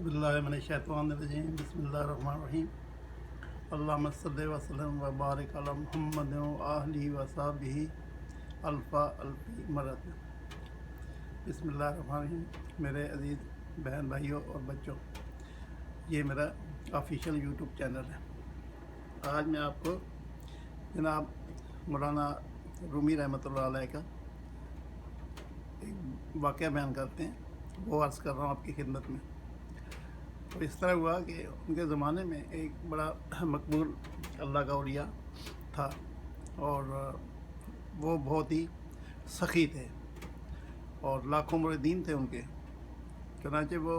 बिस्मिल्लाहिर्रहमानिर्रहीम बिस्मिल्लाहिर्रहमानिर्रहीम अल्लाहुम्मा सल्लि व सल्लिम व बारिक अला मुहम्मद व आलिहि व सहाबिहि अल्फा अल्फी मरत। बिस्मिल्लाहिर्रहमानिर्रहीम। मेरे अजीज़ बहन भाइयों और बच्चों, ये मेरा ऑफिशियल यूट्यूब चैनल है। आज मैं आपको जनाब मौलाना रूमी रहमतुल्लाह अलैह का एक वाक़या बयान करते हैं, वो अर्ज़ कर रहा हूँ आपकी खिदमत में। तो इस तरह हुआ कि उनके ज़माने में एक बड़ा मकबूल अल्लाह का औलिया था और वो बहुत ही सखी थे और लाखों मुरीदीन थे उनके। चुनांचे वो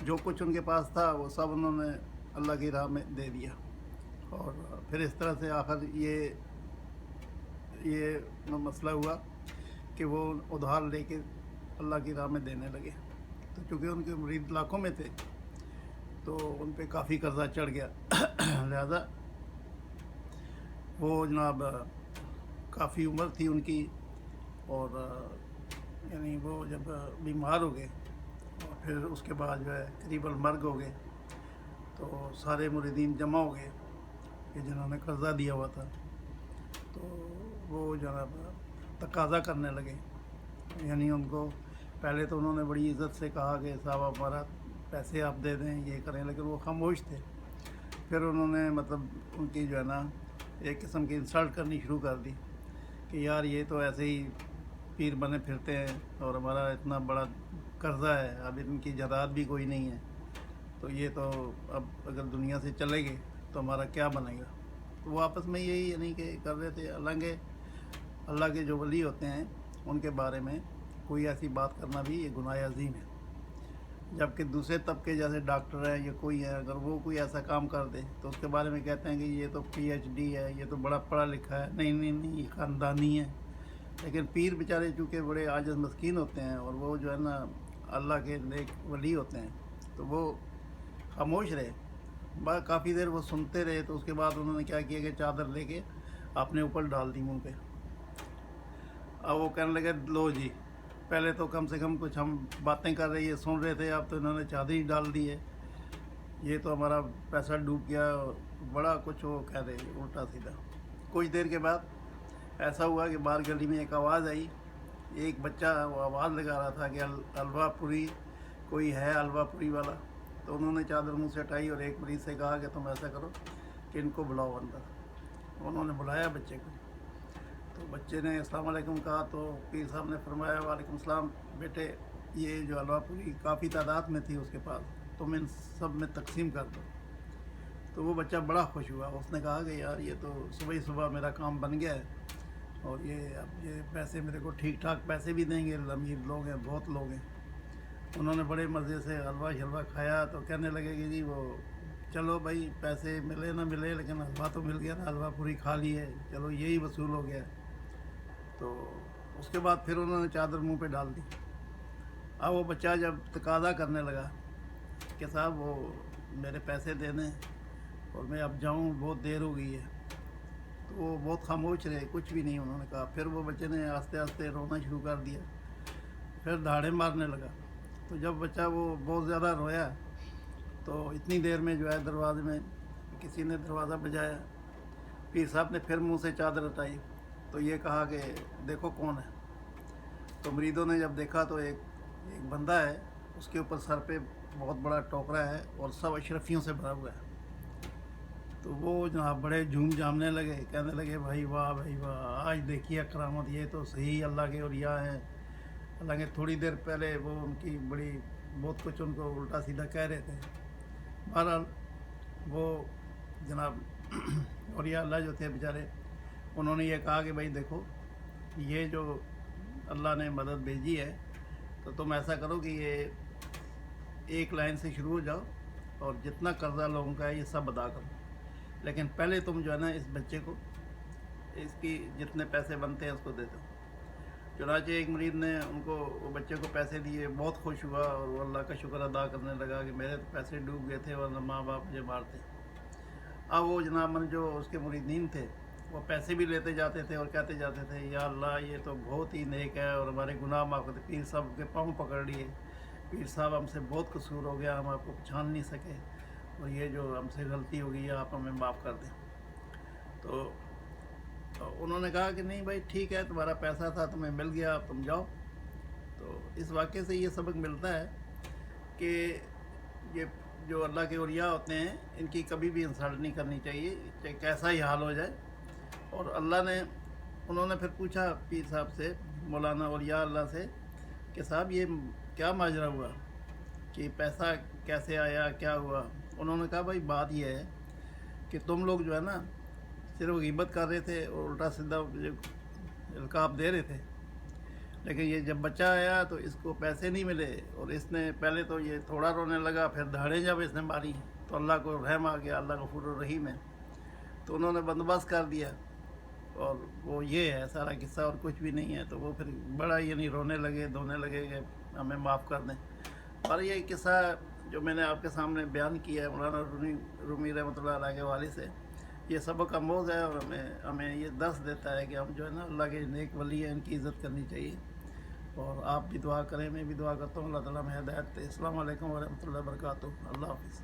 जो कुछ उनके पास था वो सब उन्होंने अल्लाह की राह में दे दिया और फिर इस तरह से आखिर ये मसला हुआ कि वो उधार लेके अल्लाह की राह में देने लगे। तो चूँकि उनके मुरीद लाखों में थे तो उन पे काफ़ी कर्जा चढ़ गया। लिहाजा वो जनाब काफ़ी उम्र थी उनकी और यानी वो जब बीमार हो गए और फिर उसके बाद जो है करीबन मर्ग हो गए तो सारे मुरीदीन जमा हो गए कि जिन्होंने कर्जा दिया हुआ था। तो वो जनाब तकाज़ा करने लगे, यानी उनको पहले तो उन्होंने बड़ी इज़्ज़त से कहा कि साहब हमारा पैसे आप दे दें, ये करें, लेकिन वो खामोश थे। फिर उन्होंने मतलब उनकी जो है ना एक किस्म की इंसल्ट करनी शुरू कर दी कि यार ये तो ऐसे ही पीर बने फिरते हैं और हमारा इतना बड़ा कर्जा है, अब इनकी जायदाद भी कोई नहीं है, तो ये तो अब अगर दुनिया से चले गए तो हमारा क्या बनेगा। तो वो आपस में यही यानी कि कर रहे थे। हालांकि अल्लाह के जो वली होते हैं उनके बारे में कोई ऐसी बात करना भी ये गुनाह अज़ीम है। जबकि दूसरे तबके जैसे डॉक्टर है या कोई है, अगर वो कोई ऐसा काम कर दे तो उसके बारे में कहते हैं कि ये तो PhD है, ये तो बड़ा पढ़ा लिखा है। नहीं नहीं नहीं, ये ख़ानदानी है। लेकिन पीर बेचारे चूँकि बड़े आजिज़ मस्कीन होते हैं और वो जो है ना अल्लाह के नेक वली होते हैं, तो वो खामोश रहे। बस काफ़ी देर वो सुनते रहे। तो उसके बाद उन्होंने क्या किया कि चादर लेके अपने ऊपर डाल दी मुँह पे। अब वो कहने लगे लो जी, पहले तो कम से कम कुछ हम बातें कर रहे सुन रहे थे, अब तो इन्होंने चादर ही डाल दी है, ये तो हमारा पैसा डूब गया। बड़ा कुछ वो कह रहे उल्टा सीधा। कुछ देर के बाद ऐसा हुआ कि बाहर गली में एक आवाज़ आई। एक बच्चा वो आवाज़ लगा रहा था कि अलवापुरी कोई है, अलवापुरी वाला। तो उन्होंने चादर मुँह से हटाई और एक मरीज़ से कहा कि तुम ऐसा करो कि इनको बुलाओ अंदर। उन्होंने बुलाया बच्चे को। तो बच्चे ने अस्सलाम वालेकुम कहा तो पीर साहब ने फरमाया वालेकुम सलाम, बेटे ये जो अलवापुरी काफ़ी तादाद में थी उसके पास, तुम इन सब में तकसीम कर दो। तो वो बच्चा बड़ा खुश हुआ। उसने कहा कि यार ये तो सुबह ही सुबह मेरा काम बन गया है और ये अब ये पैसे मेरे को ठीक ठाक पैसे भी देंगे, अमीर लोग हैं, बहुत लोग हैं। उन्होंने बड़े मज़े से हलवा शलवा खाया। तो कहने लगे कि जी वो चलो भाई पैसे मिले ना मिले लेकिन हलवा तो मिल गया ना, हलवा पूरी खा ली है, चलो यही वसूल हो गया। तो उसके बाद फिर उन्होंने चादर मुंह पे डाल दी। अब वो बच्चा जब तकाज़ा करने लगा कि साहब वो मेरे पैसे दे दें और मैं अब जाऊं, बहुत देर हो गई है, तो वो बहुत खामोश रहे, कुछ भी नहीं उन्होंने कहा। फिर वो बच्चे ने आस्ते आस्ते रोना शुरू कर दिया, फिर दहाड़े मारने लगा। तो जब बच्चा वो बहुत ज़्यादा रोया तो इतनी देर में जो है दरवाजे में किसी ने दरवाज़ा बजाया। पीर साहब ने फिर मुंह से चादर हटाई तो ये कहा कि देखो कौन है। तो मरीदों ने जब देखा तो एक बंदा है, उसके ऊपर सर पे बहुत बड़ा टोकरा है और सब अशरफियों से भरा हुआ है। तो वो जनाब बड़े झूम जामने लगे, कहने लगे भाई वाह, आज देखिए करामत, ये तो सही अल्लाह के औलिया हैं। हालांकि थोड़ी देर पहले वो उनकी बड़ी बहुत कुछ उनको उल्टा सीधा कह रहे थे। बहरहाल वो जनाब औलिया अल्लाह जो थे बेचारे, उन्होंने ये कहा कि भाई देखो ये जो अल्लाह ने मदद भेजी है तो तुम ऐसा करो कि ये एक लाइन से शुरू हो जाओ और जितना कर्जा लोगों का है ये सब अदा करो, लेकिन पहले तुम जो है ना इस बच्चे को इसकी जितने पैसे बनते हैं उसको दे दो। चुनांचे एक मरीद ने उनको वो बच्चे को पैसे दिए, बहुत खुश हुआ और वो अल्लाह का शुक्र अदा करने लगा कि मेरे तो पैसे डूब गए थे वरना माँ बाप मुझे मारते। अब वो जनाब मन जो उसके मुरीदीन थे वो पैसे भी लेते जाते थे और कहते जाते थे या अल्लाह ये तो बहुत ही नेक है और हमारे गुनाह माफ़ करते। पीर साहब के पाँव पकड़ लिए پیر صاحب ہم سے بہت قصور ہو گیا، ہم آپ کو پہچان نہیں سکے، اور یہ جو ہم سے غلطی ہو گئی ہے آپ ہمیں معاف کر دیں۔ تو انہوں نے کہا کہ نہیں بھائی ٹھیک ہے، تمہارا پیسہ تھا تمہیں مل گیا، اب تم جاؤ۔ تو اس واقعے سے یہ سبق ملتا ہے کہ یہ جو اللہ کے اولیاء ہوتے ہیں ان کی کبھی بھی انسلٹ نہیں کرنی چاہیے، چاہے کیسا ہی حال ہو جائے۔ اور انہوں نے پھر پوچھا پیر صاحب سے، مولانا اولیاء اللہ سے، کہ صاحب یہ کیا ماجرا ہوا، کہ پیسہ کیسے آیا، کیا ہوا؟ انہوں نے کہا بھائی بات یہ ہے کہ تم لوگ جو ہے نا صرف غیبت کر رہے تھے اور الٹا سیدھا القاب دے رہے تھے، لیکن یہ جب بچہ آیا تو اس کو پیسے نہیں ملے، اور اس نے پہلے تو یہ تھوڑا رونے لگا، پھر دھاڑیں جب اس نے ماری تو اللہ کو رحم آ گیا، اللہ غفور الرحیم ہے، تو انہوں نے بندوبست کر دیا، اور وہ یہ ہے سارا قصہ اور کچھ بھی نہیں ہے۔ تو وہ پھر بڑا رونے لگے، دھونے لگے کہ ہمیں معاف کر دیں۔ اور یہ قصہ جو میں نے آپ کے سامنے بیان کیا ہے مولانا رومی رحمۃ اللہ علیہ کے والد سے، یہ سبق آموز ہے، اور ہمیں یہ درس دیتا ہے کہ ہم جو ہے نا اللہ کے نیک ولی ہیں، ان کی عزت کرنی چاہیے۔ اور آپ بھی دعا کریں، میں بھی دعا کرتا ہوں اللہ تعالیٰ میں ہدایت دے۔ السلام علیکم ورحمۃ اللہ وبرکاتہ۔ اللہ حافظ۔